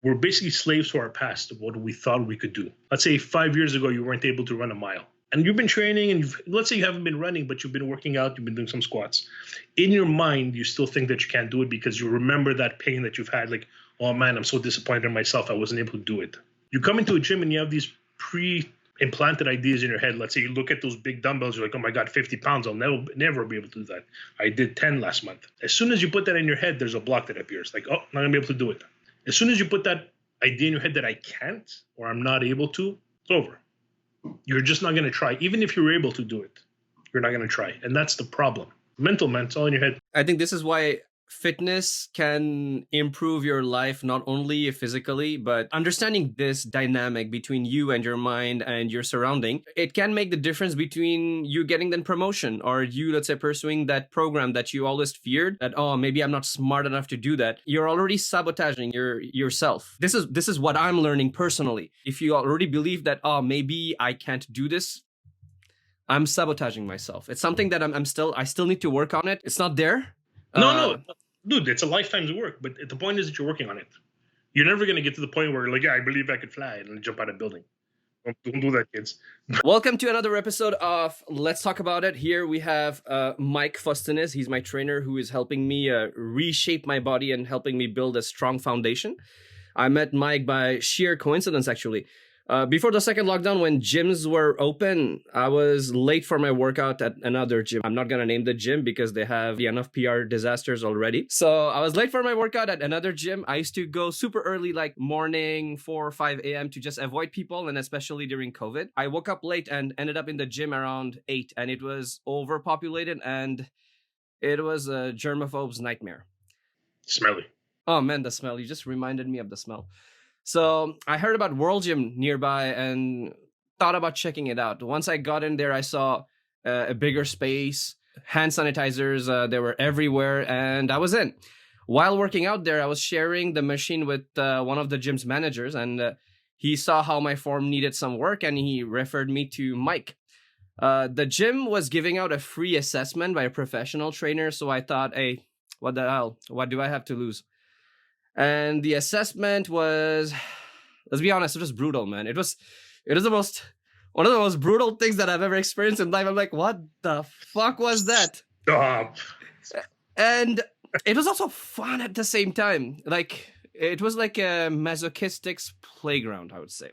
We're basically slaves to our past of what we thought we could do. Let's say 5 years ago, you weren't able to run a mile. And you've been training, and let's say you haven't been running, but you've been working out, you've been doing some squats. In your mind, you still think that you can't do it because you remember that pain that you've had. Like, oh man, I'm so disappointed in myself. I wasn't able to do it. You come into a gym and you have these pre-implanted ideas in your head. Let's say you look at those big dumbbells, you're like, oh my God, 50 pounds. I'll never be able to do that. I did 10 last month. As soon as you put that in your head, there's a block that appears. Like, oh, I'm not going to be able to do it. As soon as you put that idea in your head that I can't or I'm not able to, it's over. You're just not going to try. Even if you're able to do it, you're not going to try. And that's the problem. Mental, man, it's all in your head. I think this is why fitness can improve your life, not only physically, but understanding this dynamic between you and your mind and your surrounding. It can make the difference between you getting the promotion or you, let's say, pursuing that program that you always feared that, oh, maybe I'm not smart enough to do that. You're already sabotaging yourself. This is what I'm learning personally. If you already believe that, oh, maybe I can't do this, I'm sabotaging myself. It's something that I still need to work on it. It's not there. No, dude, it's a lifetime's work. But the point is that you're working on it. You're never going to get to the point where you're like, yeah, I believe I could fly and jump out of a building. Don't do that, kids. Welcome to another episode of Let's Talk About It. Here we have Mike Fostinis. He's my trainer who is helping me reshape my body and helping me build a strong foundation. I met Mike by sheer coincidence, actually. Before the second lockdown, when gyms were open, I was late for my workout at another gym. I'm not going to name the gym because they have enough PR disasters already. So I was late for my workout at another gym. I used to go super early, like morning, 4 or 5 a.m. to just avoid people, and especially during COVID. I woke up late and ended up in the gym around 8, and it was overpopulated, and it was a germaphobe's nightmare. Smelly. Oh man, the smell. You just reminded me of the smell. So I heard about World Gym nearby and thought about checking it out. Once I got in there, I saw a bigger space, hand sanitizers, they were everywhere, and I was in. While working out there, I was sharing the machine with one of the gym's managers, and he saw how my form needed some work, and he referred me to Mike. The gym was giving out a free assessment by a professional trainer, so I thought, hey, what the hell? What do I have to lose? And the assessment was, let's be honest, it was brutal, man. It was one of the most brutal things that I've ever experienced in life. I'm like, what the fuck was that? Stop. And it was also fun at the same time. Like, it was like a masochistic playground, I would say.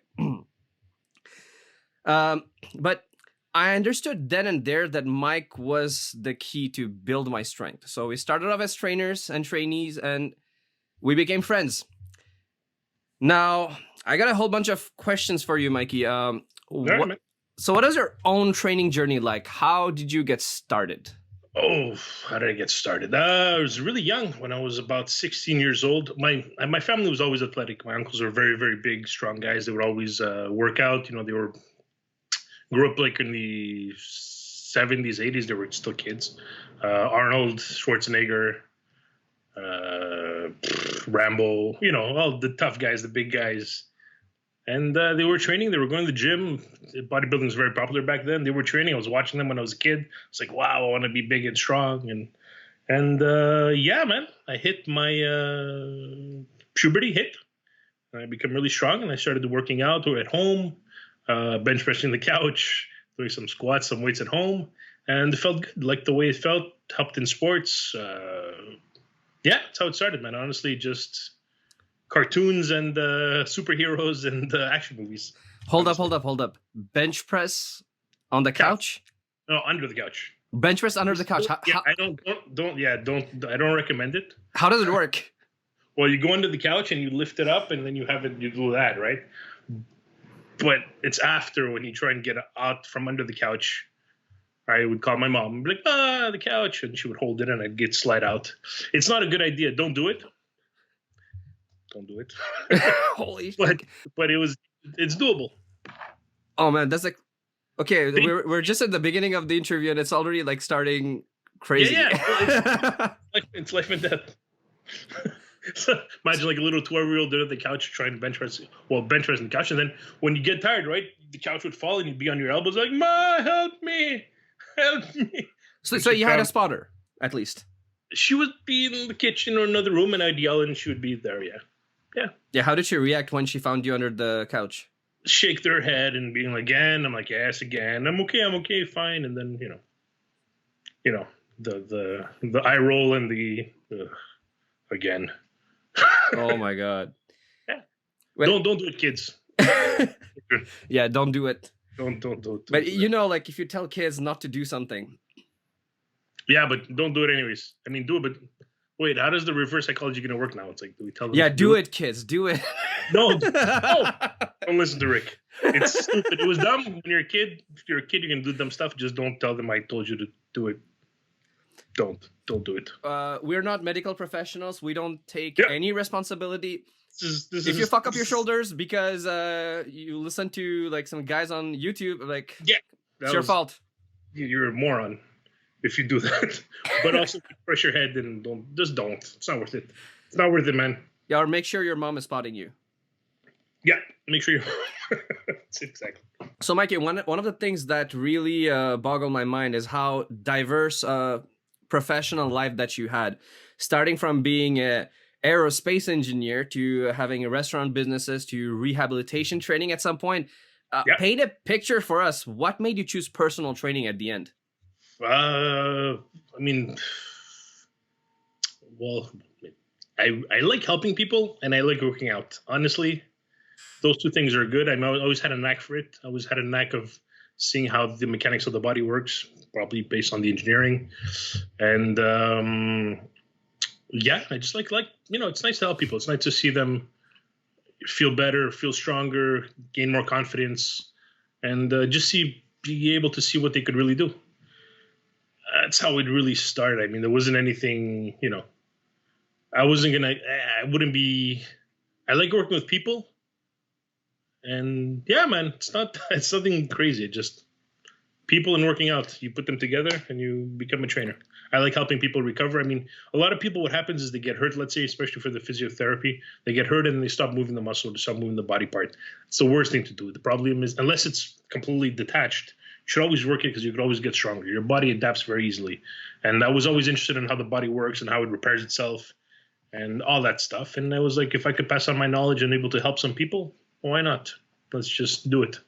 But I understood then and there that Mike was the key to build my strength. So we started off as trainers and trainees, and we became friends. Now, I got a whole bunch of questions for you, Mikey. So what is your own training journey like? How did you get started? Oh, how did I get started? I was really young when I was about 16 years old. My family was always athletic. My uncles were very, very big, strong guys. They would always work out. You know, grew up like in the 70s, 80s. They were still kids. Arnold Schwarzenegger, Rambo, you know, all the tough guys, the big guys. And they were training. They were going to the gym. Bodybuilding was very popular back then. They were training. I was watching them when I was a kid. I was like, wow, I want to be big and strong. And yeah, man, I hit my puberty hit. I became really strong, and I started working out at home, bench pressing the couch, doing some squats, some weights at home. And it felt good. Like the way it felt, helped in sports. Yeah, that's how it started, man. Honestly, just cartoons and superheroes and action movies. Hold up. Bench press on the couch? No, under the couch. Bench press under the couch. I don't recommend it. How does it work? Well, you go under the couch and you lift it up, and then you do that, right? But it's after, when you try and get out from under the couch. I would call my mom and be like, the couch. And she would hold it and I'd get slide out. It's not a good idea. Don't do it. Don't do it. Holy shit. But it's doable. Oh, man. That's like, okay, we're just at the beginning of the interview and it's already like starting crazy. Yeah. It's life and death. So imagine like a little 12-year-old there at the couch trying to bench press on the couch. And then when you get tired, right, the couch would fall and you'd be on your elbows like, Ma, help me. Help me. So you had a spotter, at least. She would be in the kitchen or another room, and I'd yell, and she would be there. Yeah. Yeah. How did she react when she found you under the couch? Shake their head and being like, again. I'm like, yes, again. I'm okay, fine. And then the eye roll and the again. Oh my god. Yeah. Well, Don't do it, kids. Yeah, don't do it. Don't But do you it. know, like if you tell kids not to do something. Yeah, but don't do it anyways. I mean, do it, but wait, how does the reverse psychology gonna work now? It's like, do we tell them? Yeah, to do it, kids. Do it. No, don't listen to Rick. It's stupid. It was dumb when you're a kid. If you're a kid, you can do dumb stuff. Just don't tell them I told you to do it. Don't do it. We're not medical professionals. We don't take Yeah. any responsibility. This If you fuck up your shoulders because you listen to like some guys on YouTube, like it's your fault. You're a moron if you do that. But also crush your head and don't. It's not worth it. It's not worth it, man. Yeah, or make sure your mom is spotting you. Yeah, make sure you. Exactly. So, Mikey, one of the things that really boggle my mind is how diverse professional life that you had, starting from being a aerospace engineer to having restaurant businesses to rehabilitation training at some point. Paint a picture for us. What made you choose personal training at the end? I mean, well, I like helping people and I like working out. Honestly, those two things are good. I always had a knack for it. I always had a knack of seeing how the mechanics of the body works, probably based on the engineering. And I just like it's nice to help people. It's nice to see them feel better, feel stronger, gain more confidence, and just be able to see what they could really do. That's how it really started. I mean, there wasn't anything, I wouldn't be. I like working with people. And yeah, man, it's nothing crazy. It's just people and working out. You put them together and you become a trainer. I like helping people recover. I mean, a lot of people, what happens is they get hurt, let's say, especially for the physiotherapy, they get hurt and they stop moving the muscle, they stop moving the body part. It's the worst thing to do. The problem is, unless it's completely detached, you should always work it because you could always get stronger. Your body adapts very easily. And I was always interested in how the body works and how it repairs itself and all that stuff. And I was like, if I could pass on my knowledge and able to help some people, why not? Let's just do it.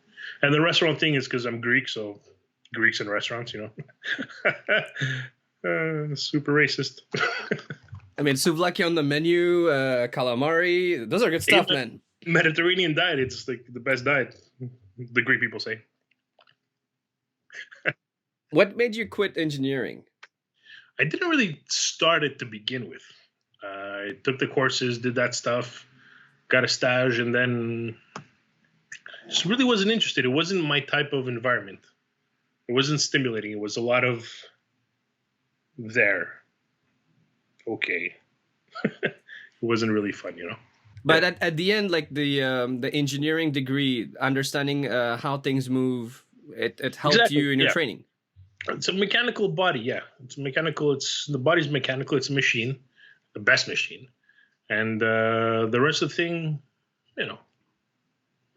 And the restaurant thing is because I'm Greek, so Greeks in restaurants, super racist. I mean, souvlaki on the menu, calamari, those are good stuff, man. Mediterranean diet, it's like the best diet, the Greek people say. What made you quit engineering? I didn't really start it to begin with. I took the courses, did that stuff, got a stage, and then just really wasn't interested. It wasn't my type of environment. It wasn't stimulating. It was a lot of there. Okay. It wasn't really fun, But at the end, like the engineering degree, understanding how things move, it helped you in your training. It's a mechanical body, yeah. It's mechanical. The body's mechanical. It's a machine, the best machine, and the rest of the thing,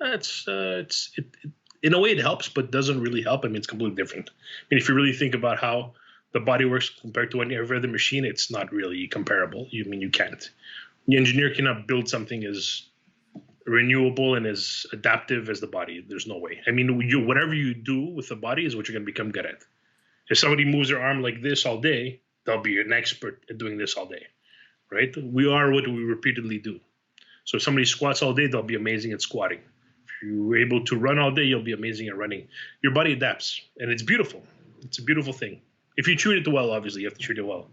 it's in a way it helps, but doesn't really help. I mean, it's completely different. I mean, if you really think about how the body works compared to any other machine, it's not really comparable. You can't. The engineer cannot build something as renewable and as adaptive as the body. There's no way. I mean, whatever you do with the body is what you're going to become good at. If somebody moves their arm like this all day, they'll be an expert at doing this all day, right? We are what we repeatedly do. So if somebody squats all day, they'll be amazing at squatting. If you're able to run all day, you'll be amazing at running. Your body adapts, and it's beautiful. It's a beautiful thing. If you treat it well, obviously, you have to treat it well,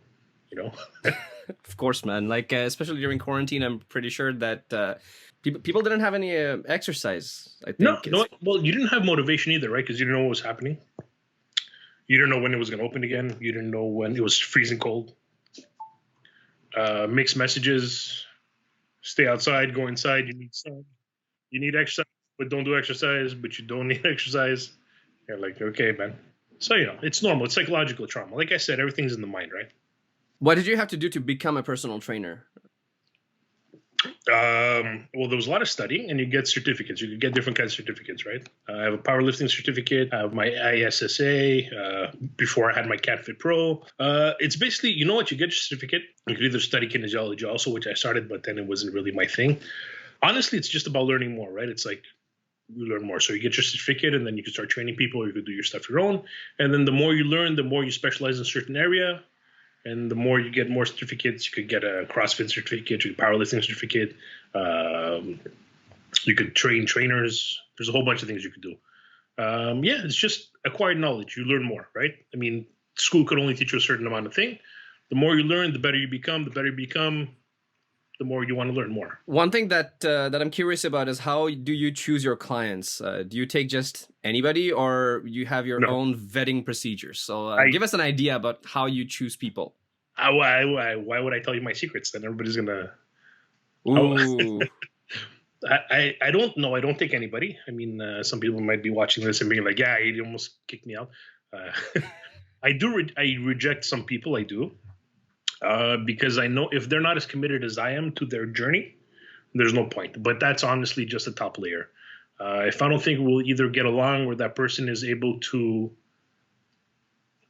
Of course, man. Like, especially during quarantine, I'm pretty sure that people didn't have any exercise, I think. No, well, you didn't have motivation either, right? Because you didn't know what was happening. You didn't know when it was going to open again. You didn't know when it was freezing cold. Mixed messages. Stay outside, go inside. You need sun. You need exercise, but don't do exercise. But you don't need exercise. You're like, okay, man. So, it's normal. It's psychological trauma. Like I said, everything's in the mind, right? What did you have to do to become a personal trainer? Well, there was a lot of studying, and you get certificates. You could get different kinds of certificates, right? I have a powerlifting certificate. I have my ISSA. Before I had my CatFit Pro. It's basically, you know what? You get your certificate. You can either study kinesiology also, which I started, but then it wasn't really my thing. Honestly, it's just about learning more, right? It's like you learn more. So you get your certificate, and then you can start training people, or you could do your stuff your own. And then the more you learn, the more you specialize in a certain area. And the more you get more certificates, you could get a CrossFit certificate, you get a powerlifting certificate. You could train trainers. There's a whole bunch of things you could do. Yeah, it's just acquired knowledge. You learn more, right? I mean, school could only teach you a certain amount of thing. The more you learn, the better you become. The better you become, the more you want to learn more. One thing that I'm curious about is how do you choose your clients? Do you take just anybody, or you have your own vetting procedures? So give us an idea about how you choose people. Why would I tell you my secrets? Then everybody's gonna. Ooh. I don't know. I don't take anybody. I mean, some people might be watching this and being like, "Yeah, he almost kicked me out." I do. I reject some people. I do. Because I know if they're not as committed as I am to their journey, there's no point. But that's honestly just a top layer. If I don't think we'll either get along or that person is able to,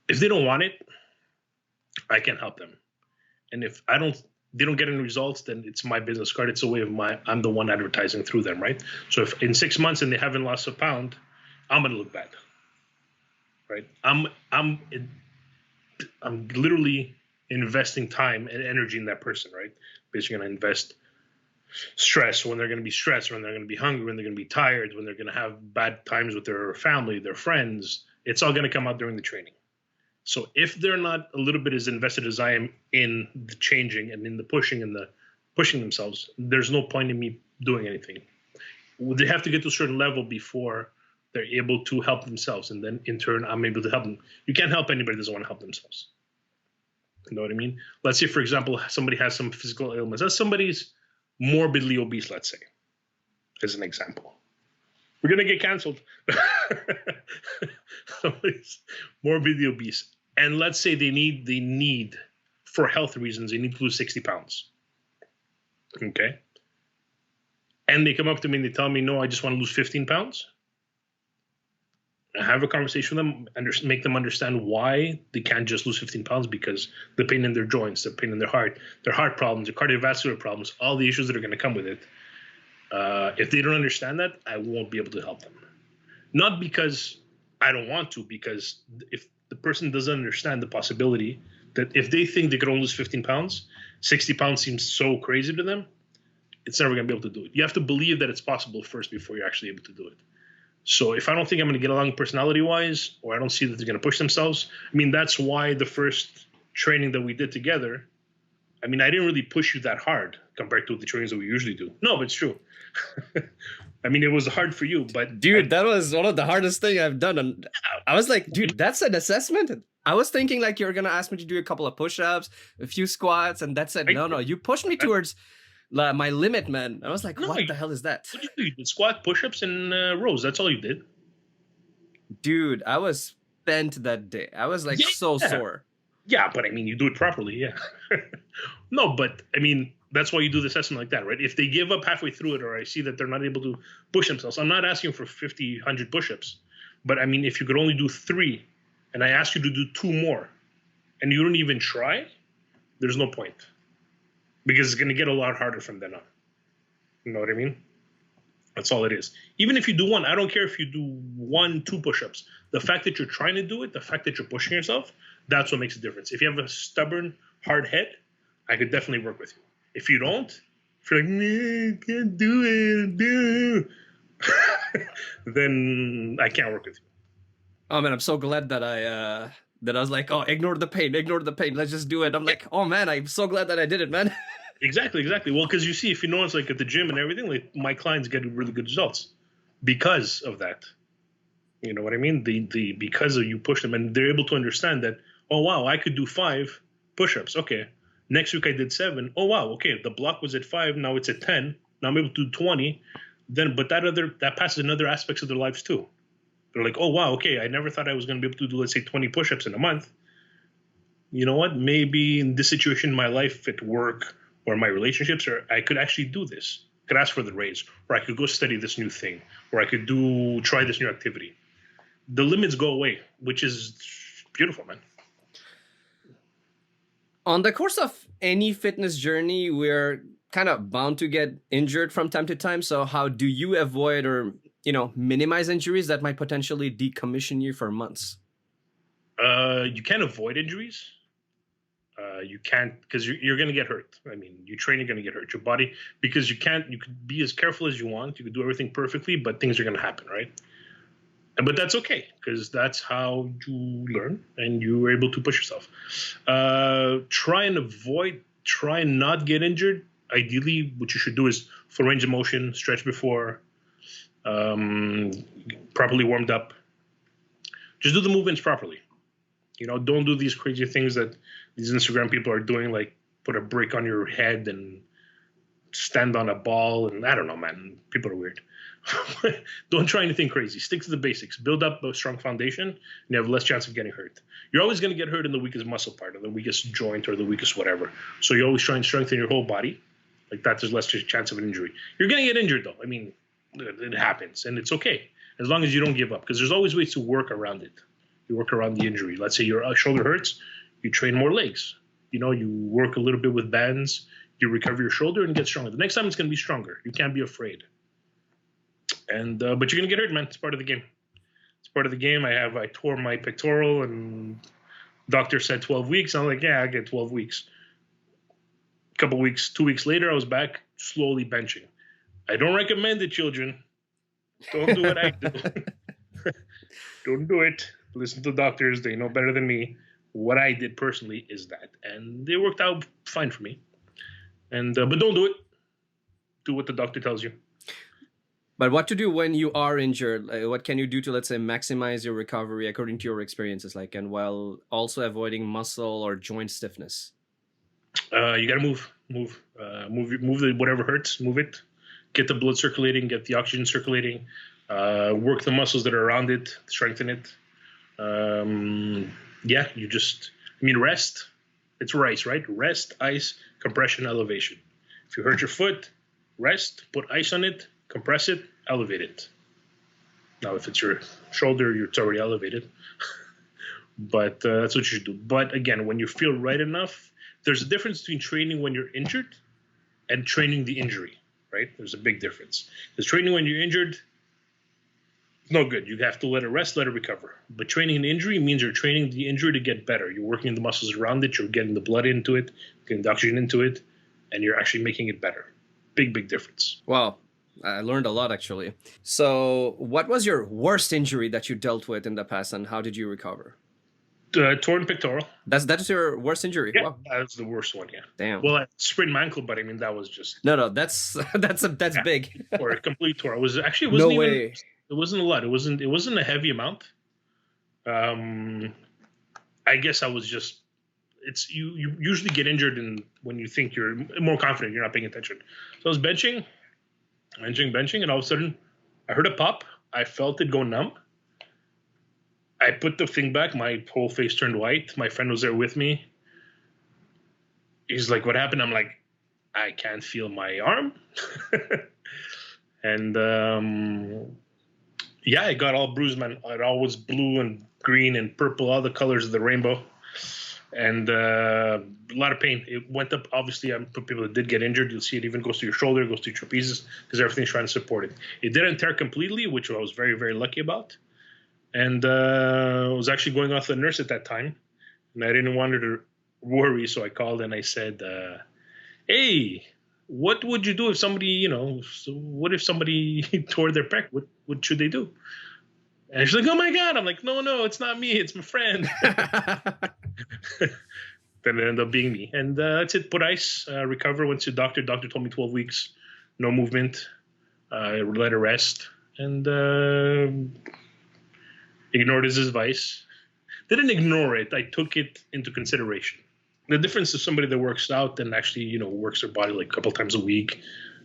if they don't want it, I can't help them. And if they don't get any results, then it's my business card. It's a way of I'm the one advertising through them, right? So if in 6 months and they haven't lost a pound, I'm going to look bad, right? I'm literally investing time and energy in that person, right? Basically going to invest stress when they're going to be stressed, when they're going to be hungry, when they're going to be tired, when they're going to have bad times with their family, their friends. It's all going to come out during the training. So if they're not a little bit as invested as I am in the changing and in the pushing and the pushing themselves, there's no point in me doing anything. They have to get to a certain level before they're able to help themselves. And then in turn, I'm able to help them. You can't help anybody that doesn't want to help themselves. You know what I mean? Let's say, for example, somebody has some physical ailments. That's somebody's morbidly obese, let's say, as an example. We're going to get canceled. Somebody's morbidly obese. And let's say they need, for health reasons, they need to lose 60 pounds. Okay? And they come up to me and they tell me, no, I just want to lose 15 pounds. I have a conversation with them, make them understand why they can't just lose 15 pounds, because the pain in their joints, the pain in their heart problems, their cardiovascular problems, all the issues that are going to come with it. If they don't understand that, I won't be able to help them. Not because I don't want to, because if the person doesn't understand the possibility that if they think they could only lose 15 pounds, 60 pounds seems so crazy to them, it's never going to be able to do it. You have to believe that it's possible first before you're actually able to do it. So if I don't think I'm going to get along personality-wise, or I don't see that they're going to push themselves, I mean, that's why the first training that we did together, I mean, I didn't really push you that hard compared to the trainings that we usually do. No, but it's true. I mean, it was hard for you, but... Dude, that was one of the hardest things I've done. And I was like, dude, that's an assessment? I was thinking like you're going to ask me to do a couple of push-ups, a few squats, and that's it. No, you pushed me towards my limit, man. I was like, what the hell is that? What did you do? You did squat, push-ups, and rows. That's all you did. Dude, I was spent that day. I was like so sore. Yeah, but I mean, you do it properly, yeah. No, but I mean, that's why you do the assessment like that, right? If they give up halfway through it, or I see that they're not able to push themselves, I'm not asking for 50, 100 push-ups. But I mean, if you could only do 3, and I ask you to do 2 more, and you don't even try, there's no point. Because it's going to get a lot harder from then on. You know what I mean? That's all it is. Even if you do 1, I don't care if you do 1, 2 push-ups. The fact that you're trying to do it, the fact that you're pushing yourself, that's what makes a difference. If you have a stubborn, hard head, I could definitely work with you. If you don't, if you're like, nah, I can't do it, then I can't work with you. Oh man, I'm so glad that I was like, oh, ignore the pain, let's just do it. I'm like, oh man, I'm so glad that I did it, man. Exactly. Well, because you see, if you notice, like at the gym and everything, like my clients get really good results because of that. You know what I mean? Because of you push them, and they're able to understand that, oh wow, I could do 5 push-ups. Okay. Next week I did 7. Oh wow, okay, the block was at 5, now it's at 10. Now I'm able to do 20. But that passes in other aspects of their lives too. They're like, oh wow, okay, I never thought I was going to be able to do, let's say, 20 push-ups in a month. You know what? Maybe in this situation in my life at work or my relationships, or I could actually do this. I could ask for the raise, or I could go study this new thing, or I could try this new activity. The limits go away, which is beautiful, man. On the course of any fitness journey, we're kind of bound to get injured from time to time. So how do you avoid or, minimize injuries that might potentially decommission you for months? You can't avoid injuries. You can't, because you're going to get hurt. I mean, you train, you're going to get hurt. Your body, because you could be as careful as you want. You could do everything perfectly, but things are going to happen, right? But that's okay, because that's how you learn and you're able to push yourself. Try and not get injured. Ideally, what you should do is full range of motion, stretch before, properly warmed up. Just do the movements properly. Don't do these crazy things that these Instagram people are doing, like put a brick on your head and stand on a ball. And I don't know, man. People are weird. Don't try anything crazy. Stick to the basics. Build up a strong foundation, and you have less chance of getting hurt. You're always going to get hurt in the weakest muscle part, or the weakest joint, or the weakest whatever. So you always try and strengthen your whole body. Like that, there's less chance of an injury. You're going to get injured, though. I mean, it happens, and it's okay as long as you don't give up, because there's always ways to work around it. You work around the injury. Let's say your shoulder hurts, you train more legs. You work a little bit with bands, you recover your shoulder and get stronger. The next time it's going to be stronger. You can't be afraid. And but you're going to get hurt, man. It's part of the game. It's part of the game. I tore my pectoral, and doctor said 12 weeks. I'm like, yeah, I get 12 weeks. A couple weeks, 2 weeks later, I was back slowly benching. I don't recommend it, children. Don't do what I do. Don't do it. Listen to doctors. They know better than me. What I did personally is that. And it worked out fine for me. And but don't do it. Do what the doctor tells you. But what to do when you are injured? What can you do to, let's say, maximize your recovery according to your experiences, and while also avoiding muscle or joint stiffness? You got to move whatever hurts, move it. Get the blood circulating, get the oxygen circulating, work the muscles that are around it, strengthen it. Rest. It's rice, right? Rest, ice, compression, elevation. If you hurt your foot, rest, put ice on it, compress it, elevate it. Now, if it's your shoulder, it's already elevated. But that's what you should do. But again, when you feel right enough, there's a difference between training when you're injured and training the injury, right? There's a big difference. Because training when you're injured, no good. You have to let it rest, let it recover. But training an injury means you're training the injury to get better. You're working the muscles around it. You're getting the blood into it, getting the oxygen into it, and you're actually making it better. Big, big difference. Wow. I learned a lot, actually. So what was your worst injury that you dealt with in the past, and how did you recover? Torn pectoral. That's your worst injury? Yeah, wow. That's the worst one, yeah. Damn. Well, I sprained my ankle, but I mean, that was just... No, that's big. Or a complete tour. It wasn't way. It wasn't a lot. It wasn't a heavy amount. I guess I was just... You usually get injured when you think you're more confident, you're not paying attention. So I was benching, and all of a sudden, I heard a pop. I felt it go numb. I put the thing back. My whole face turned white. My friend was there with me. He's like, "What happened?" I'm like, "I can't feel my arm." And it got all bruised, man. It all was blue and green and purple, all the colors of the rainbow. And a lot of pain. It went up. Obviously, for people that did get injured, you'll see it even goes to your shoulder, goes to your trapezes, because everything's trying to support it. It didn't tear completely, which I was very, very lucky about. And I was actually going off the nurse at that time, and I didn't want her to worry, so I called and I said, "Hey, what would you do if somebody, what if somebody tore their pec? What should they do?" And she's like, "Oh my God!" I'm like, "No, it's not me. It's my friend." Then it ended up being me, and that's it. Put ice, recover. Went to the doctor. Doctor told me 12 weeks, no movement. Let it rest, and ignored his advice. Didn't ignore it. I took it into consideration. The difference is somebody that works out and actually, works their body like a couple times a week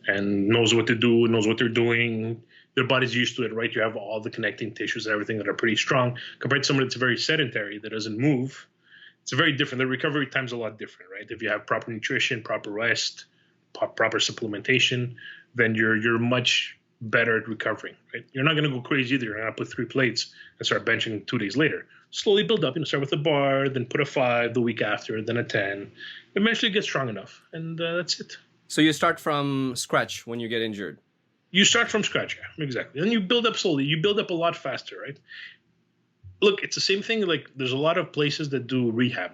and knows what to do, knows what they're doing. Their body's used to it, right? You have all the connecting tissues and everything that are pretty strong compared to somebody that's very sedentary, that doesn't move. It's very different. The recovery time's a lot different, right? If you have proper nutrition, proper rest, proper supplementation, then you're much better at recovering, right? You're not going to go crazy either. You're not going to put 3 plates and start benching 2 days later. Slowly build up. Start with a bar, then put a 5 the week after, then a 10. Eventually get strong enough, and that's it. So you start from scratch when you get injured? You start from scratch, yeah, exactly. And you build up slowly. You build up a lot faster, right? Look, it's the same thing. Like, there's a lot of places that do rehab.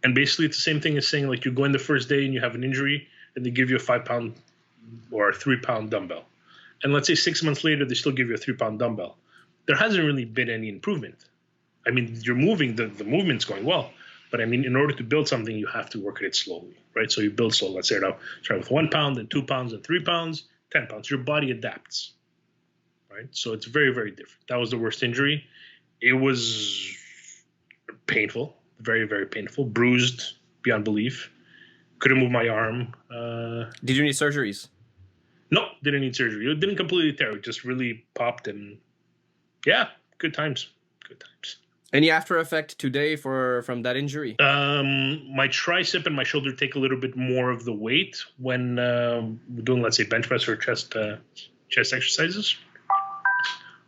And basically, it's the same thing as saying, like, you go in the first day and you have an injury, and they give you a 5-pound or a 3-pound dumbbell. And let's say 6 months later, they still give you a 3-pound dumbbell. There hasn't really been any improvement. I mean, you're moving, the movement's going well. But I mean, in order to build something, you have to work at it slowly, right? So you build slow. Let's say now, start with 1 pound, then 2 pounds, then 3 pounds, 10 pounds. Your body adapts, right? So it's very, very different. That was the worst injury. It was painful, very, very painful, bruised beyond belief. Couldn't move my arm. Did you need surgeries? No, didn't need surgery. It didn't completely tear. It just really popped, and yeah, good times. Good times. Any after effect today from that injury? My tricep and my shoulder take a little bit more of the weight when doing, let's say, bench press or chest exercises.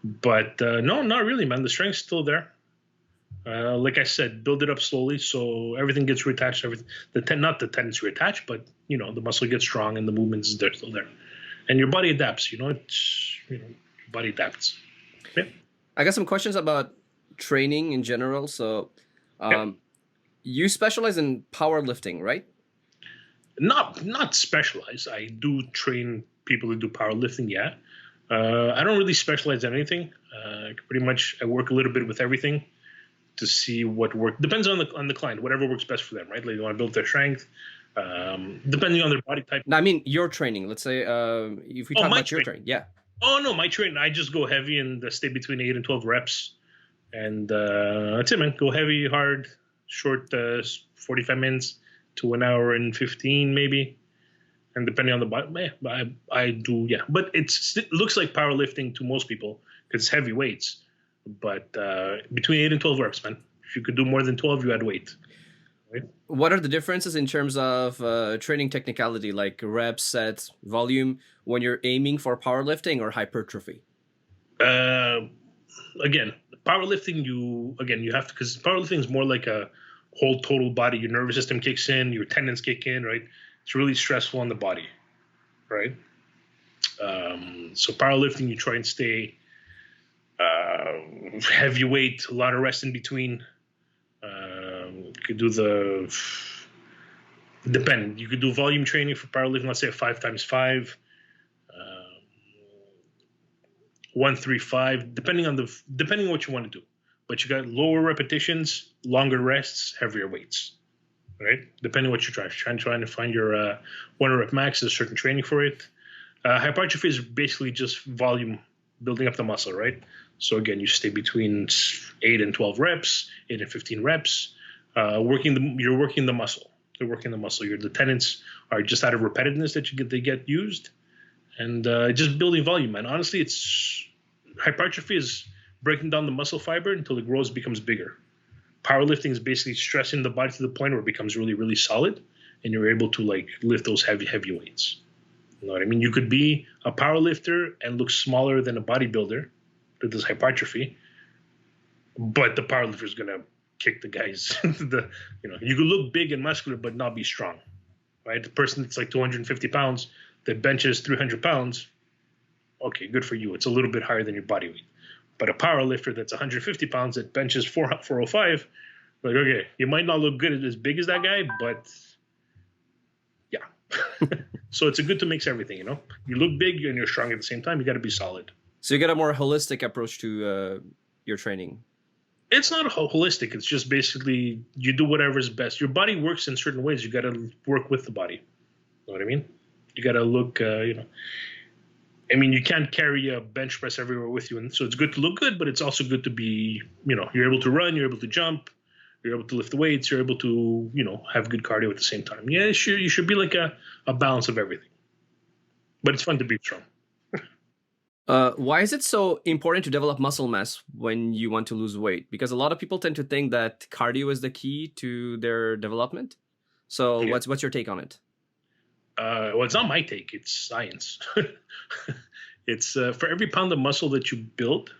But no, not really, man. The strength's still there. Like I said, build it up slowly so everything gets reattached. Not the tendons reattach, but the muscle gets strong and the movement is still there, and your body adapts. Your body adapts. Yeah. I got some questions about training in general. So, you specialize in powerlifting, right? Not specialized. I do train people to do powerlifting. Yeah. I don't really specialize in anything. Pretty much, I work a little bit with everything to see what works. Depends on the client. Whatever works best for them, right? Like, they want to build their strength. Depending on their body type. No, I mean your training. Let's say if we talk about your training, yeah. Oh no, my training. I just go heavy and stay between 8 and 12 reps. And that's it, man. Go heavy, hard, short, 45 minutes to 1 hour and 15 maybe. And depending on the body, I do, yeah. But it looks like powerlifting to most people because it's heavy weights. But between 8 and 12 reps, man. If you could do more than 12, you add weight. Right? What are the differences in terms of training technicality, like reps, sets, volume, when you're aiming for powerlifting or hypertrophy? Again, powerlifting, you have to, because powerlifting is more like a whole total body. Your nervous system kicks in, your tendons kick in, right? It's really stressful on the body, right? So powerlifting, you try and stay heavyweight, a lot of rest in between. You could do you could do volume training for powerlifting, let's say 5x5. 1-3-5, depending on what you want to do. But you got lower repetitions, longer rests, heavier weights, right? Depending on what you're trying to find your 1 rep max is certain training for it. Hypertrophy is basically just volume, building up the muscle, right? So again, you stay between 8 and 12 reps, 8 and 15 reps. You're working the muscle. You're working the muscle. The tendons are just out of repetitiveness that they get used. And just building volume, man. Honestly, hypertrophy is breaking down the muscle fiber until it grows, becomes bigger. Powerlifting is basically stressing the body to the point where it becomes really, really solid, and you're able to like lift those heavy weights. You know what I mean? You could be a powerlifter and look smaller than a bodybuilder that does hypertrophy, but the powerlifter is gonna kick the guys. You could look big and muscular but not be strong, right? The person that's like 250 pounds that benches 300 pounds, okay, good for you. It's a little bit higher than your body weight. But a power lifter that's 150 pounds that benches 405, like, okay, you might not look good as big as that guy, but yeah. So it's good to mix everything, You look big and you're strong at the same time. You got to be solid. So you get a more holistic approach to your training. It's not holistic. It's just basically you do whatever's best. Your body works in certain ways. You got to work with the body. You know what I mean? You got to look, I mean, you can't carry a bench press everywhere with you. And so it's good to look good, but it's also good to be, you're able to run, you're able to jump, you're able to lift the weights, you're able to, have good cardio at the same time. Yeah, you should be like a balance of everything. But it's fun to be strong. Why is it so important to develop muscle mass when you want to lose weight? Because a lot of people tend to think that cardio is the key to their development. So Yeah. what's your take on it? Well, it's not my take. It's science. It's for every pound of muscle that you build,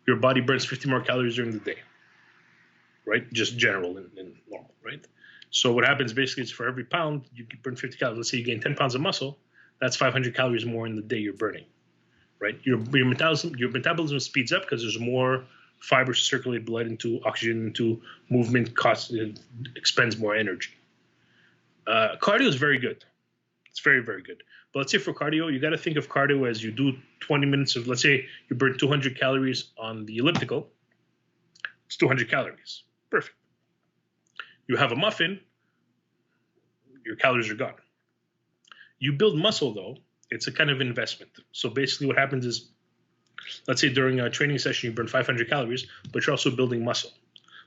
your body burns 50 more calories during the day, right? Just general and normal, right? So what happens basically is for every pound, you burn 50 calories. Let's say you gain 10 pounds of muscle, that's 500 calories more in the day you're burning, right? Your metabolism speeds up because there's more fibers to circulate blood into oxygen, into movement, costs, it expends more energy. Cardio is very good. It's very, very good. But let's say for cardio, you got to think of cardio as you do 20 minutes of, let's say you burn 200 calories on the elliptical. It's 200 calories. Perfect. You have a muffin, your calories are gone. You build muscle, though, it's a kind of investment. So basically, what happens is, let's say during a training session, you burn 500 calories, but you're also building muscle.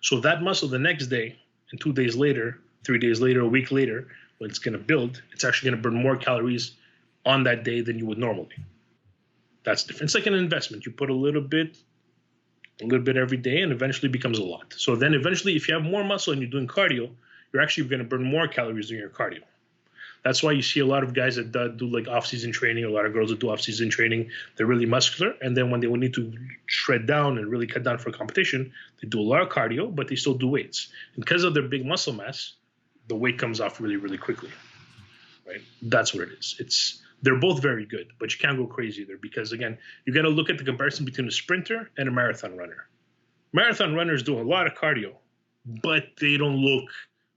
So that muscle the next day, and 2 days later, 3 days later, a week later, when it's going to build, it's actually going to burn more calories on that day than you would normally. That's different. It's like an investment. You put a little bit every day, and eventually becomes a lot. So then eventually, if you have more muscle and you're doing cardio, you're actually going to burn more calories during your cardio. That's why you see a lot of guys that do like off-season training, a lot of girls that do off-season training, they're really muscular. And then when they need to shred down and really cut down for competition, they do a lot of cardio, but they still do weights. And because of their big muscle mass, the weight comes off really, really quickly, right? That's what it is. They're both very good, but you can't go crazy there because, again, you got to look at the comparison between a sprinter and a marathon runner. Marathon runners do a lot of cardio, but they don't look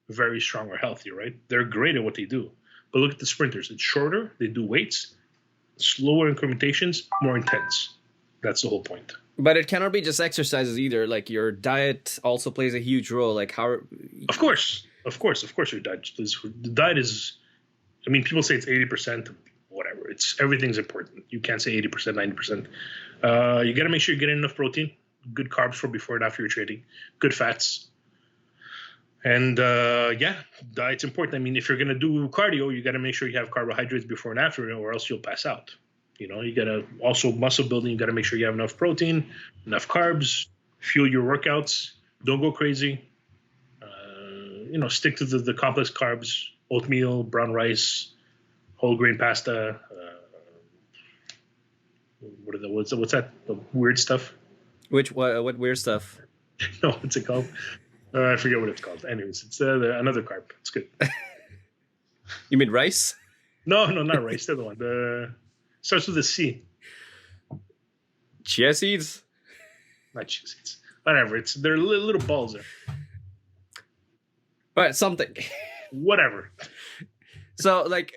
very strong or healthy, right? They're great at what they do. But look at the sprinters. It's shorter. They do weights, slower incrementations, more intense. That's the whole point. But it cannot be just exercises either. Like your diet also plays a huge role. Like how? Of course, your diet. The diet is. I mean, people say it's 80%. Whatever. It's everything's important. You can't say 80%, 90%. You got to make sure you're getting enough protein, good carbs for before and after your training, good fats. And diet's important. I mean, if you're going to do cardio, you got to make sure you have carbohydrates before and after, or else you'll pass out. You know, you got to also muscle building. You got to make sure you have enough protein, enough carbs, fuel your workouts. Don't go crazy. Stick to the complex carbs, oatmeal, brown rice, whole grain pasta. What's that? The weird stuff? What weird stuff? No, what's it called? I forget what it's called. Anyways, it's another carb. It's good. You mean rice? No, not rice. The other one. Starts with a C. Chia seeds? Not chia seeds. Whatever. They're little balls there. All right, something. Whatever. So, like,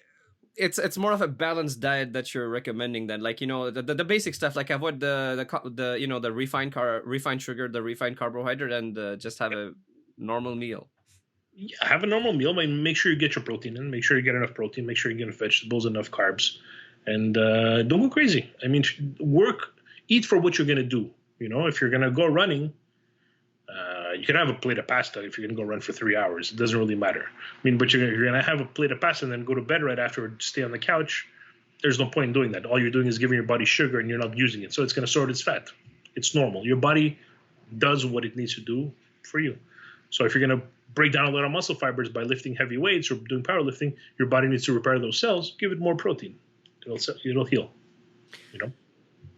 it's more of a balanced diet that you're recommending then, like, the basic stuff, like avoid the refined sugar, the refined carbohydrate, and just have a normal meal. Yeah, have a normal meal. Make sure you get your protein in. Make sure you get enough protein. Make sure you get enough vegetables, enough carbs, and don't go crazy. I mean, eat for what you're gonna do. If you're gonna go running, you can have a plate of pasta if you're going to go run for 3 hours. It doesn't really matter. I mean, but you're going to have a plate of pasta and then go to bed right after, stay on the couch. There's no point in doing that. All you're doing is giving your body sugar and you're not using it. So it's going to store its fat. It's normal. Your body does what it needs to do for you. So if you're going to break down a lot of muscle fibers by lifting heavy weights or doing powerlifting, your body needs to repair those cells. Give it more protein. It'll heal.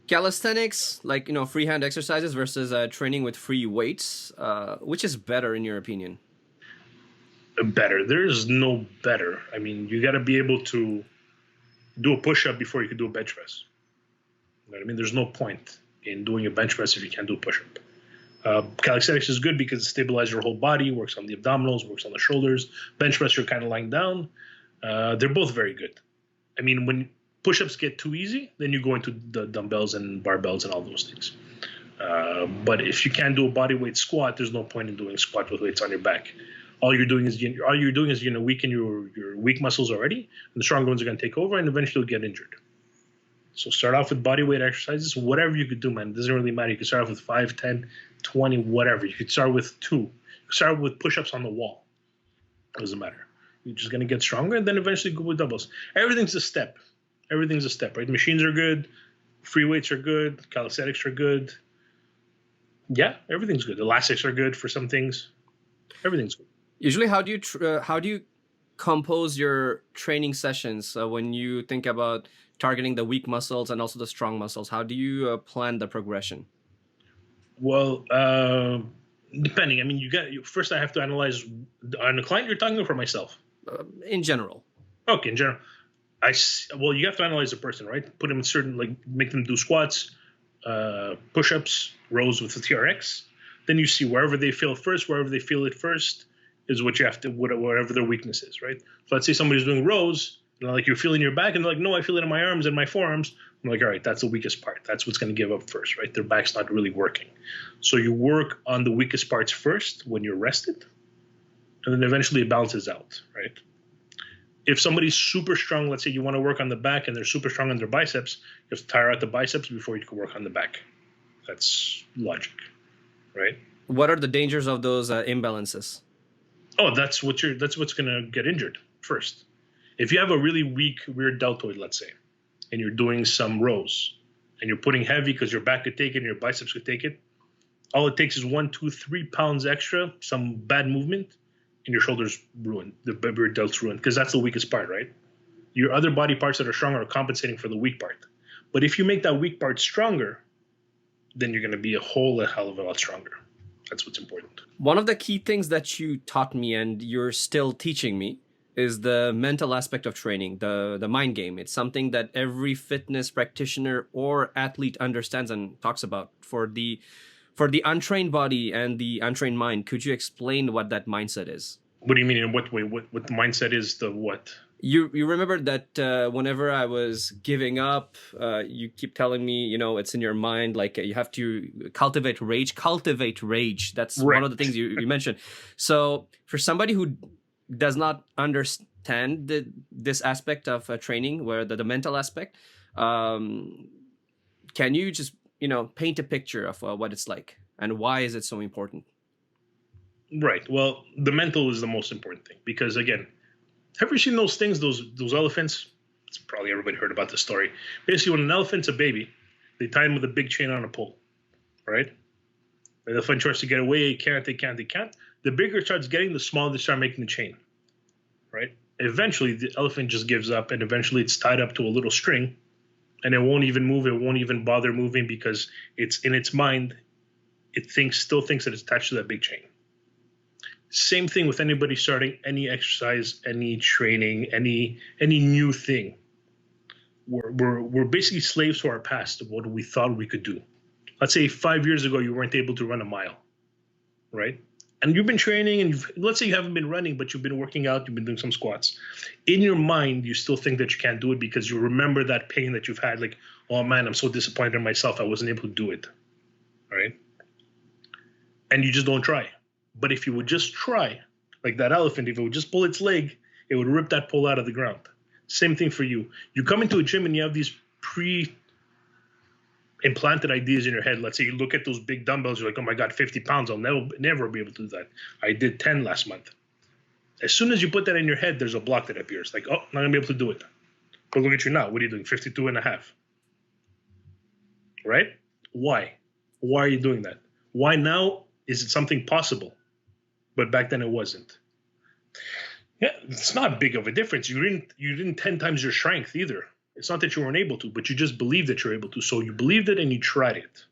Calisthenics, like, freehand exercises versus training with free weights, which is better in your opinion? Better. There's no better. I mean, you got to be able to do a push-up before you can do a bench press. You know what I mean? There's no point in doing a bench press if you can't do a push-up. Calisthenics is good because it stabilizes your whole body, works on the abdominals, works on the shoulders. Bench press, you're kind of lying down. They're both very good. I mean, when push-ups get too easy, then you go into the dumbbells and barbells and all those things. But if you can't do a body weight squat, there's no point in doing squat with weights on your back. All you're doing is weaken your weak muscles already, and the stronger ones are going to take over, and eventually you'll get injured. So start off with body weight exercises, whatever you could do, man. It doesn't really matter. You can start off with 5, 10, 20, whatever. You could start with 2. You can start with push-ups on the wall. It doesn't matter. You're just going to get stronger, and then eventually go with doubles. Everything's a step, right? Machines are good. Free weights are good. Calisthenics are good. Yeah, everything's good. Elastics are good for some things. Everything's good. Usually, how do you compose your training sessions when you think about targeting the weak muscles and also the strong muscles? How do you plan the progression? Well, depending. I mean, first. I have to analyze on the client you're talking to for myself. In general. Okay, in general, well, you have to analyze the person, right? Put them in certain, like, make them do squats, push-ups, rows with the TRX. Then you see wherever they feel it first is what you have to, whatever their weakness is, right? So let's say somebody's doing rows, and like, you're feeling your back, and they're like, no, I feel it in my arms and my forearms. I'm like, all right, that's the weakest part. That's what's going to give up first, right? Their back's not really working. So you work on the weakest parts first when you're rested, and then eventually it balances out, right? If somebody's super strong, let's say you want to work on the back and they're super strong on their biceps, you have to tire out the biceps before you can work on the back. That's logic, right? What are the dangers of those imbalances? Oh, that's what's going to get injured first. If you have a really weak rear deltoid, let's say, and you're doing some rows and you're putting heavy because your back could take it and your biceps could take it, all it takes is 1, 2, 3 pounds extra, some bad movement, and your shoulder's ruined, the rear delt's ruined, because that's the weakest part, right? Your other body parts that are stronger are compensating for the weak part. But if you make that weak part stronger, then you're going to be a hell of a lot stronger. That's what's important. One of the key things that you taught me, and you're still teaching me, is the mental aspect of training, the mind game. It's something that every fitness practitioner or athlete understands and talks about. For the untrained body and the untrained mind, could you explain what that mindset is? What do you mean? In what way? What the mindset is? The what? You remember that whenever I was giving up, you keep telling me, it's in your mind, like you have to cultivate rage. That's right. One of the things you mentioned. So for somebody who does not understand this aspect of training, where the mental aspect, can you just paint a picture of what it's like and why is it so important? Right. Well, the mental is the most important thing, because again, have you seen those things, those elephants? It's probably everybody heard about this story. Basically, when an elephant's a baby, they tie him with a big chain on a pole, right? The elephant tries to get away, they can't. The bigger it starts getting, the smaller they start making the chain, right? Eventually, the elephant just gives up, and eventually it's tied up to a little string, and it won't even move. It won't even bother moving because it's in its mind. It still thinks that it's attached to that big chain. Same thing with anybody starting any exercise, any training, any new thing. We're basically slaves to our past of what we thought we could do. Let's say 5 years ago you weren't able to run a mile, right? And you've been training, and let's say you haven't been running, but you've been working out, you've been doing some squats. In your mind, you still think that you can't do it because you remember that pain that you've had. Like, oh man, I'm so disappointed in myself. I wasn't able to do it, right? And you just don't try. But if you would just try, like that elephant, if it would just pull its leg, it would rip that pole out of the ground. Same thing for you. You come into a gym and you have these pre-implanted ideas in your head. Let's say you look at those big dumbbells, you're like, oh my God, 50 pounds, I'll never be able to do that. I did 10 last month. As soon as you put that in your head, there's a block that appears. Like, oh, I'm not going to be able to do it. But look at you now. What are you doing? 52 and a half. Right? Why? Why are you doing that? Why now is it something possible? But back then it wasn't. Yeah, it's not big of a difference. You didn't 10 times your strength either. It's not that you weren't able to, but you just believed that you're able to. So you believed it and you tried it.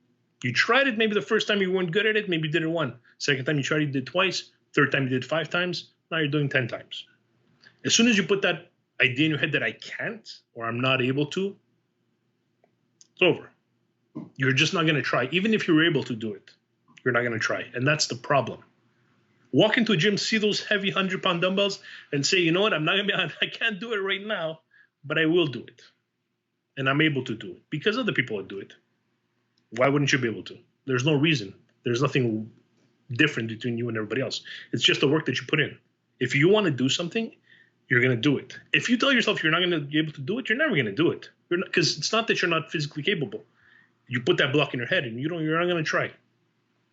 You tried it maybe the first time you weren't good at it, maybe you did it once. Second time you tried it, you did twice. Third time you did 5 times. Now you're doing 10 times. As soon as you put that idea in your head that I can't or I'm not able to, it's over. You're just not going to try. Even if you were able to do it, you're not going to try. And that's the problem. Walk into a gym, see those heavy 100-pound dumbbells, and say, you know what, I can't do it right now, but I will do it. And I'm able to do it because other people will do it. Why wouldn't you be able to? There's no reason. There's nothing different between you and everybody else. It's just the work that you put in. If you want to do something, you're going to do it. If you tell yourself you're not going to be able to do it, you're never going to do it. Because it's not that you're not physically capable. You put that block in your head and you're not going to try.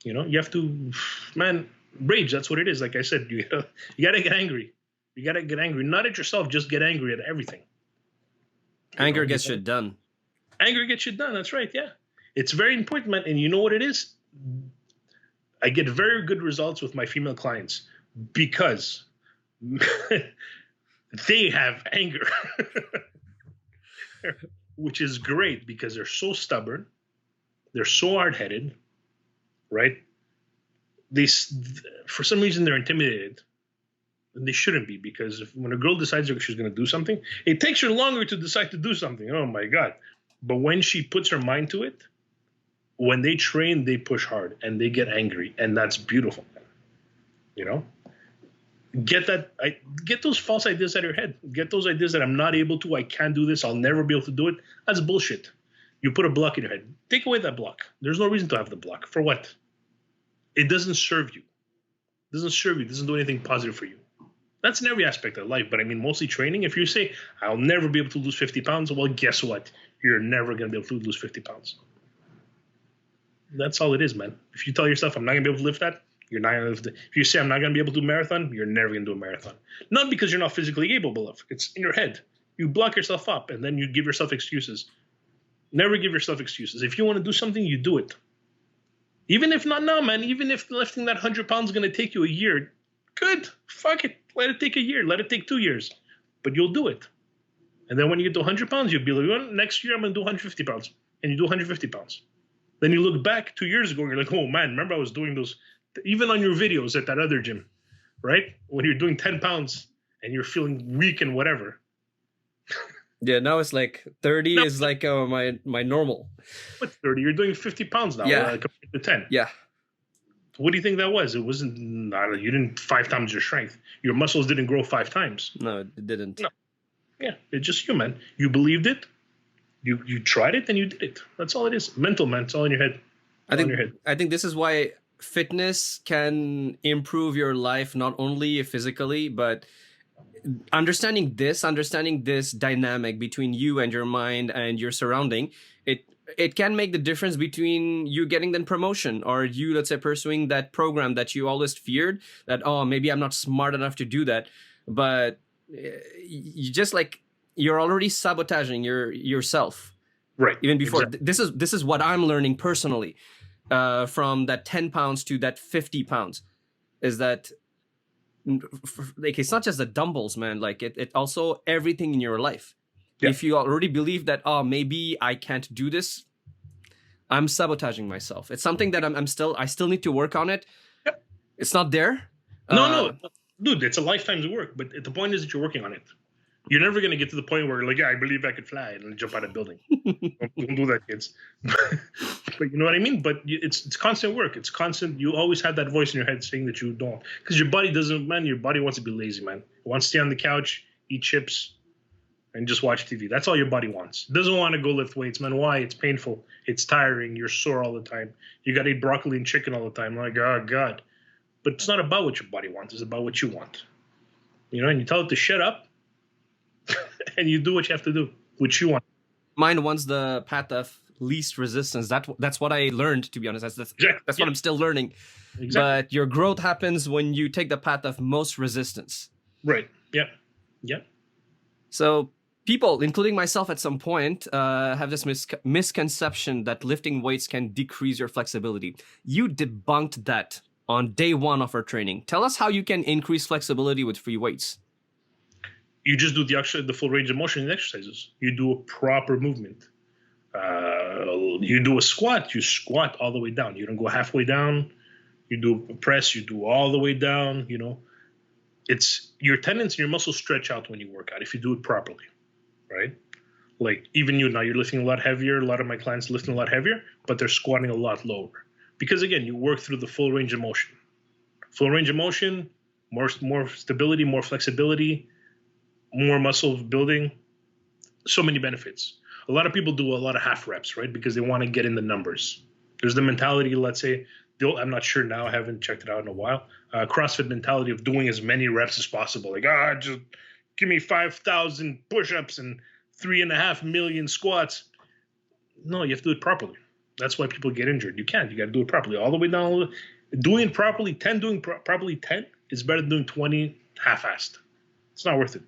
You have to, man, rage. That's what it is. Like I said, you gotta get angry. You gotta get angry, not at yourself. Just get angry at everything. Anger gets shit done. Anger gets shit done. That's right. Yeah. It's very important, man. And you know what it is? I get very good results with my female clients because they have anger, which is great because they're so stubborn. They're so hard-headed, right? For some reason, they're intimidated. And they shouldn't be, because when a girl decides she's going to do something, it takes her longer to decide to do something. Oh, my God. But when she puts her mind to it, when they train, they push hard and they get angry. And that's beautiful. You know? Get those false ideas out of your head. Get those ideas that I'm not able to, I can't do this, I'll never be able to do it. That's bullshit. You put a block in your head. Take away that block. There's no reason to have the block. For what? It doesn't serve you. It doesn't serve you. It doesn't do anything positive for you. That's in every aspect of life. But I mean, mostly training. If you say, I'll never be able to lose 50 pounds, well, guess what? You're never going to be able to lose 50 pounds. That's all it is, man. If you tell yourself, I'm not going to be able to lift that, you're not going to lift it. If you say, I'm not going to be able to do a marathon, you're never going to do a marathon. Not because you're not physically capable of. It's in your head. You block yourself up, and then you give yourself excuses. Never give yourself excuses. If you want to do something, you do it. Even if not now, man. Even if lifting that 100 pounds is going to take you a year, good. Fuck it. Let it take a year. Let it take 2 years. But you'll do it. And then when you get to 100 pounds, you'll be like, well, next year I'm going to do 150 pounds. And you do 150 pounds. Then you look back 2 years ago and you're like, oh, man, remember I was doing those, even on your videos at that other gym, right? When you're doing 10 pounds and you're feeling weak and whatever. Yeah, now it's like 30 is like my normal. What 30? You're doing 50 pounds now compared to 10. Yeah. What do you think that was? It wasn't, you didn't 5 times your strength. Your muscles didn't grow 5 times. No, it didn't. No. Yeah, it's just you, man. You believed it. You tried it and you did it. That's all it is. Mental, man. It's all in your head. I think this is why fitness can improve your life, not only physically, but understanding this dynamic between you and your mind and your surrounding, it can make the difference between you getting the promotion or you, let's say, pursuing that program that you always feared that, oh, maybe I'm not smart enough to do that. But you just like, you're already sabotaging yourself. Right. Even before. Exactly. This is what I'm learning personally from that 10 pounds to that 50 pounds is that like, it's not just the dumbbells, man. Like it also everything in your life. Yeah. If you already believe that, oh, maybe I can't do this, I'm sabotaging myself. It's something that I still need to work on it. Yep. It's not there. No, dude, it's a lifetime's work. But the point is that you're working on it. You're never going to get to the point where you're like, yeah, I believe I could fly and jump out of a building. Don't do that, kids. But you know what I mean? But it's constant work. It's constant. You always have that voice in your head saying that you don't. Because your body doesn't, man, your body wants to be lazy, man. It wants to stay on the couch, eat chips, and just watch TV. That's all your body wants. It doesn't want to go lift weights, man. Why? It's painful. It's tiring. You're sore all the time. You got to eat broccoli and chicken all the time. Like, oh, God. But it's not about what your body wants. It's about what you want. You know, and you tell it to shut up. And you do what you have to do, which you want. Mine wants the path of least resistance. That's what I learned, to be honest. That's what I'm still learning. Exactly. But your growth happens when you take the path of most resistance. Right. Yeah. So people, including myself at some point, have this misconception that lifting weights can decrease your flexibility. You debunked that on day one of our training. Tell us how you can increase flexibility with free weights. You just do the full range of motion in exercises. You do a proper movement. You do a squat. You squat all the way down. You don't go halfway down. You do a press. You do all the way down. You know, it's your tendons and your muscles stretch out when you work out if you do it properly, right? Like even you now, you're lifting a lot heavier. A lot of my clients lifting a lot heavier, but they're squatting a lot lower because again, you work through the full range of motion. Full range of motion, more stability, more flexibility. More muscle building, so many benefits. A lot of people do a lot of half reps, right? Because they want to get in the numbers. There's the mentality, let's say, I'm not sure now, I haven't checked it out in a while, CrossFit mentality of doing as many reps as possible. Like, just give me 5,000 push-ups and 3.5 million squats. No, you have to do it properly. That's why people get injured. You can't. You got to do it properly. All the way down. Doing it properly, 10 is better than doing 20 half-assed. It's not worth it.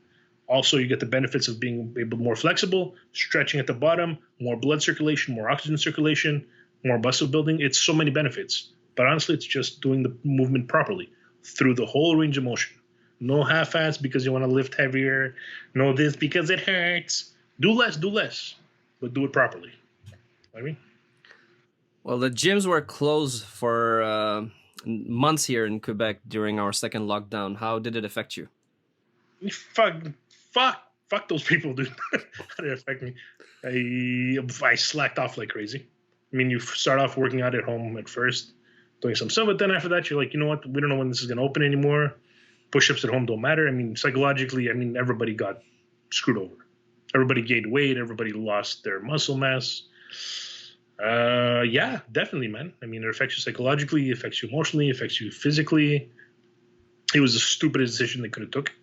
Also, you get the benefits of being able more flexible, stretching at the bottom, more blood circulation, more oxygen circulation, more muscle building. It's so many benefits. But honestly, it's just doing the movement properly through the whole range of motion. No half-ass because you want to lift heavier. No this because it hurts. Do less, but do it properly. I mean, Well, the gyms were closed for months here in Quebec during our second lockdown. How did it affect you? Fuck those people, dude. How did it affect me? I slacked off like crazy. I mean, you start off working out at home at first, doing some stuff, but then after that, you're like, you know what? We don't know when this is going to open anymore. Push-ups at home don't matter. I mean, psychologically, everybody got screwed over. Everybody gained weight. Everybody lost their muscle mass. Yeah, definitely, man. I mean, it affects you psychologically, it affects you emotionally, it affects you physically. It was the stupidest decision they could have took.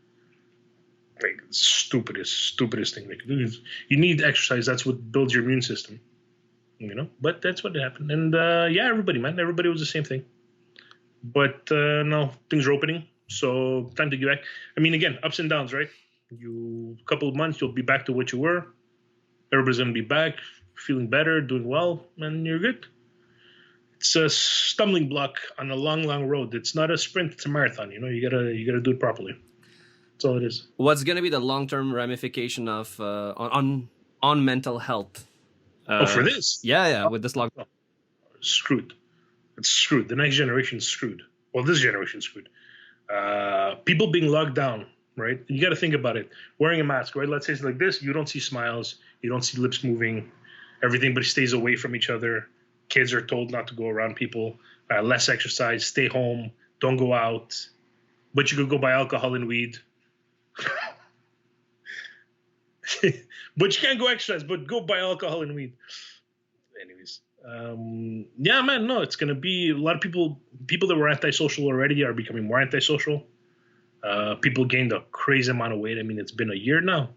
Like, stupidest thing they could do. You need exercise. That's what builds your immune system. But that's what happened. And yeah, everybody was the same thing. But no, things are opening. So time to get back. I mean, again, ups and downs, right? A couple of months, you'll be back to what you were. Everybody's going to be back, feeling better, doing well, and you're good. It's a stumbling block on a long, long road. It's not a sprint; it's a marathon. You gotta do it properly. That's all it is. What's going to be the long-term ramification of on mental health? For this? Yeah, with this lockdown. Screwed. It's screwed. The next generation's screwed. Well, this generation's screwed. People being locked down, right? You got to think about it. Wearing a mask, right? Let's say it's like this. You don't see smiles. You don't see lips moving. Everybody stays away from each other. Kids are told not to go around people. Less exercise. Stay home. Don't go out. But you could go buy alcohol and weed. But you can't go exercise. But go buy alcohol and weed. Anyways. Yeah, man, no, it's going to be a lot of people that were antisocial already are becoming more antisocial. People gained a crazy amount of weight. I mean, it's been a year now.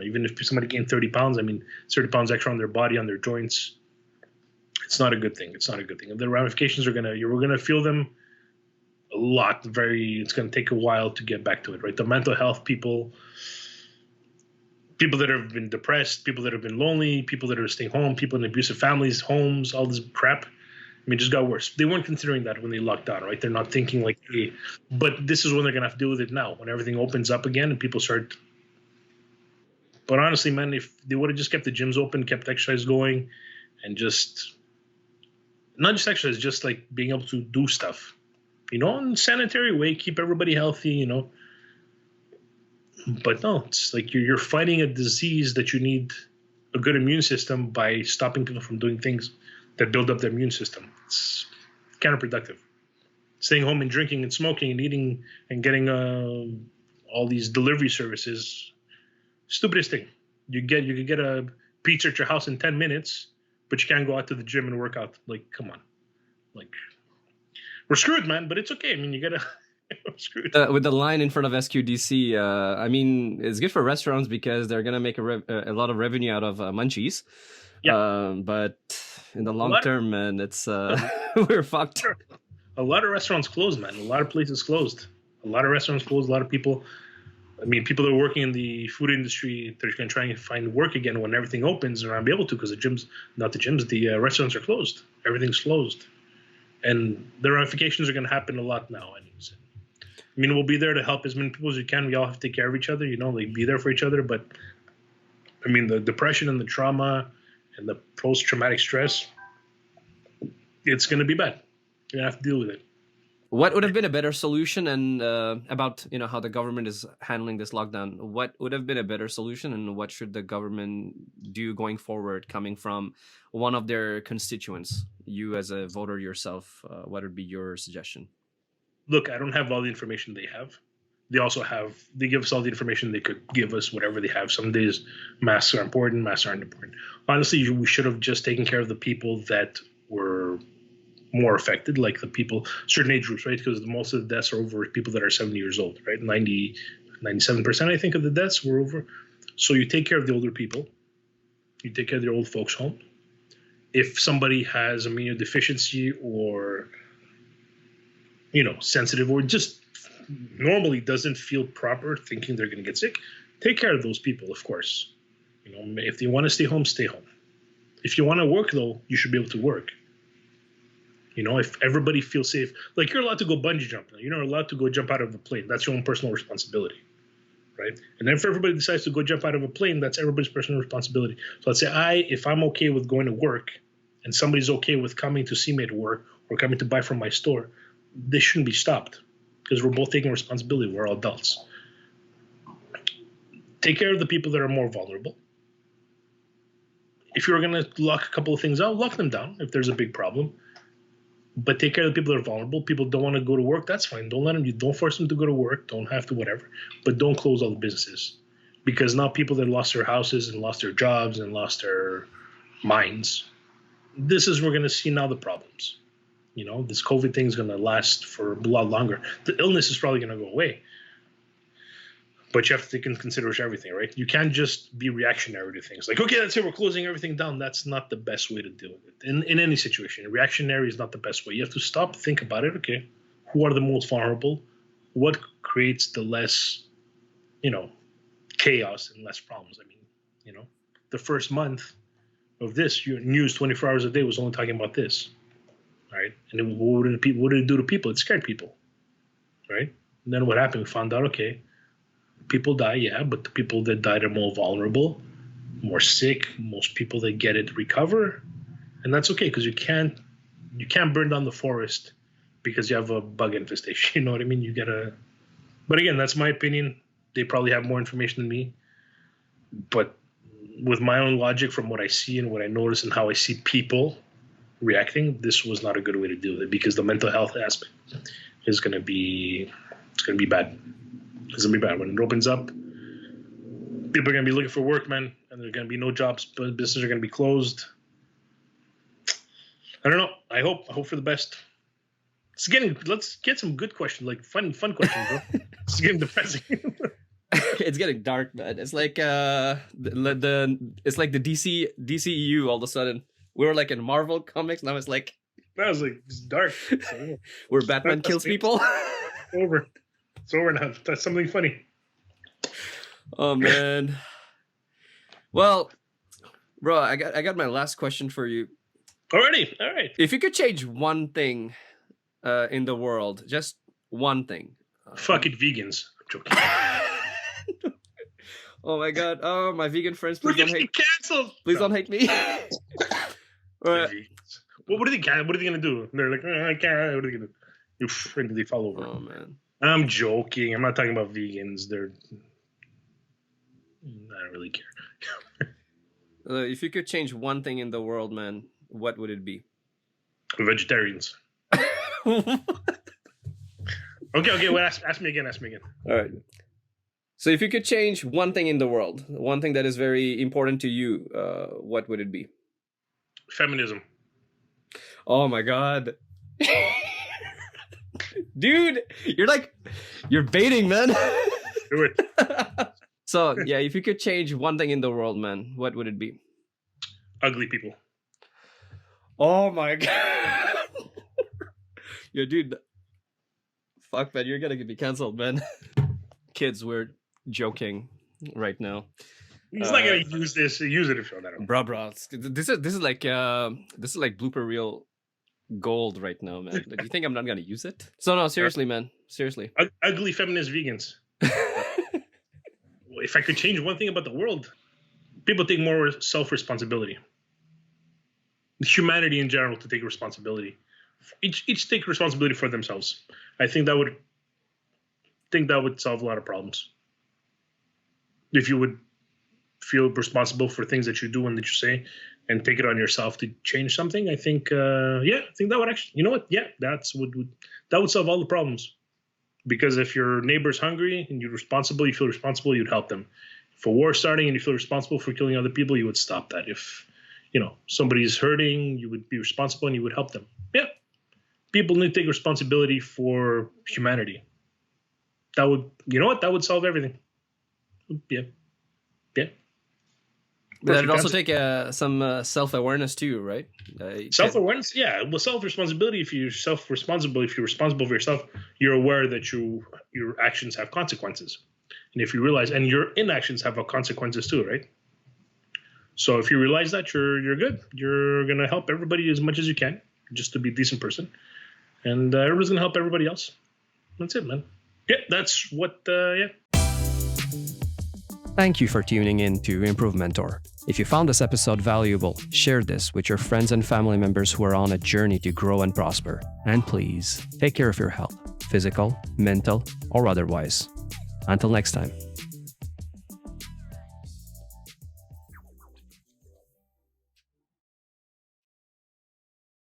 Even if somebody gained 30 pounds, I mean, 30 pounds extra on their body, on their joints, it's not a good thing. It's not a good thing. And the ramifications we're going to feel them a lot. It's going to take a while to get back to it, right? The mental health people that have been depressed, people that have been lonely, people that are staying home, people in abusive families, homes, all this crap. I mean, it just got worse. They weren't considering that when they locked down, right? They're not thinking like, hey, but this is when they're going to have to deal with it now, when everything opens up again and people start. But honestly, man, if they would have just kept the gyms open, kept exercise going, and just, not just exercise, just like being able to do stuff, in a sanitary way, keep everybody healthy, But no, it's like you're fighting a disease that you need a good immune system by stopping people from doing things that build up their immune system. It's counterproductive. Staying home and drinking and smoking and eating and getting all these delivery services, stupidest thing. You could get a pizza at your house in 10 minutes, but you can't go out to the gym and work out. Like, come on. Like, we're screwed, man, but it's okay. I mean, you gotta... With the line in front of SQDC, I mean, it's good for restaurants because they're going to make a lot of revenue out of munchies. Yeah. But in the long term, man, it's we're fucked. A lot of restaurants closed, man. A lot of places closed. A lot of restaurants closed. A lot of people, people that are working in the food industry, they're going to try and find work again when everything opens and not be able to because the restaurants are closed. Everything's closed. And the ramifications are going to happen a lot now, anyways. We'll be there to help as many people as we can. We all have to take care of each other, be there for each other. But, the depression and the trauma and the post-traumatic stress, it's going to be bad. You're going to have to deal with it. What would have been a better solution and about, how the government is handling this lockdown? What would have been a better solution and what should the government do going forward coming from one of their constituents? You as a voter yourself, what would be your suggestion? Look, I don't have all the information they have. They give us all the information they could give us, whatever they have. Some days masks are important, masks aren't important. Honestly, we should have just taken care of the people that were more affected, like the people, certain age groups, right? Because most of the deaths are over people that are 70 years old, right? 97%, I think, of the deaths were over. So you take care of the older people. You take care of the old folks home. If somebody has immunodeficiency or sensitive or just normally doesn't feel proper, thinking they're going to get sick, Take care of those people, of course. If they want to stay home, stay home. If you want to work, though, you should be able to work. If everybody feels safe, like you're allowed to go bungee jumping, you're not allowed to go jump out of a plane. That's your own personal responsibility, right? And then if everybody decides to go jump out of a plane, that's everybody's personal responsibility. So let's say if I'm okay with going to work, and somebody's okay with coming to see me at work or coming to buy from my store, they shouldn't be stopped because we're both taking responsibility. We're all adults. Take care of the people that are more vulnerable. If you're going to lock a couple of things out, lock them down if there's a big problem. But take care of the people that are vulnerable. People don't want to go to work. That's fine. Don't force them to go to work. Don't have to, whatever. But don't close all the businesses. Because now people that lost their houses and lost their jobs and lost their minds, we're going to see now the problems. This COVID thing is going to last for a lot longer. The illness is probably going to go away. But you have to take into consideration everything, right? You can't just be reactionary to things. Like, okay, let's say we're closing everything down. That's not the best way to deal with it. In any situation, reactionary is not the best way. You have to stop, think about it. Okay, who are the most vulnerable? What creates the less, chaos and less problems? I mean, the first month of this, your news 24 hours a day was only talking about this, right? And what did it do to people? It scared people, right? And then what happened? We found out, okay, people die, yeah, but the people that died are more vulnerable, more sick. Most people that get it recover, and that's okay because you can't burn down the forest because you have a bug infestation. You know what I mean? You gotta. But again, that's my opinion. They probably have more information than me, but with my own logic from what I see and what I notice and how I see people reacting, this was not a good way to deal with it because the mental health aspect is gonna be bad. It's going to be bad. When it opens up, people are going to be looking for work, man, and there's going to be no jobs. Businesses are going to be closed. I don't know. I hope for the best. Let's get some good questions, like fun questions, bro. It's getting depressing. It's getting dark, man. It's like it's like the DCEU all of a sudden. We were like in Marvel comics, now it's like it's dark. Where Batman kills people. Over. It's over now. That's something funny. Oh man. Well, bro, I got my last question for you. Already? All right. If you could change one thing in the world, just one thing. Fuck it, vegans. I'm joking. Oh my god. Oh, my vegan friends, please don't hate. Canceled. Please don't hate me. What are they gonna do? They're like, I can't. What are they gonna do? They fall over. Oh man. I'm joking. I'm not talking about vegans. I don't really care. If you could change one thing in the world, man, what would it be? Vegetarians. Okay. Well, ask me again. All right. So if you could change one thing in the world, one thing that is very important to you, what would it be? Feminism. Oh my god. Dude, you're baiting, man. Do it. So, yeah, if you could change one thing in the world, man, what would it be? Ugly people. Oh my god. Yo, dude. Fuck, man, you're gonna get me canceled, man. Kids, we're joking right now. He's not gonna use this. Use it if you want. Bro. This is like blooper reel gold right now, man. Do you think I'm not gonna use it? So no, seriously, man. Seriously. Ugly feminist vegans. If I could change one thing about the world, people take more self-responsibility. Humanity in general to take responsibility. Each take responsibility for themselves. I think that would solve a lot of problems. If you would feel responsible for things that you do and that you say, and take it on yourself to change something, I think, I think that would actually, you know what? Yeah, that would solve all the problems. Because if your neighbor's hungry and you feel responsible, you'd help them. If a war's starting and you feel responsible for killing other people, you would stop that. If, somebody's hurting, you would be responsible and you would help them. Yeah. People need to take responsibility for humanity. That would solve everything. Yeah. But that'd also take some self-awareness too, right? Self-awareness, yeah. Well, self-responsibility. If you're responsible for yourself, you're aware that your actions have consequences. And if you realize, and your inactions have consequences too, right? So if you realize that, you're good. You're gonna help everybody as much as you can, just to be a decent person, and everybody's gonna help everybody else. That's it, man. Yeah, that's what. Yeah. Thank you for tuning in to Improve Mentor. If you found this episode valuable, share this with your friends and family members who are on a journey to grow and prosper. And please take care of your health, physical, mental, or otherwise. Until next time.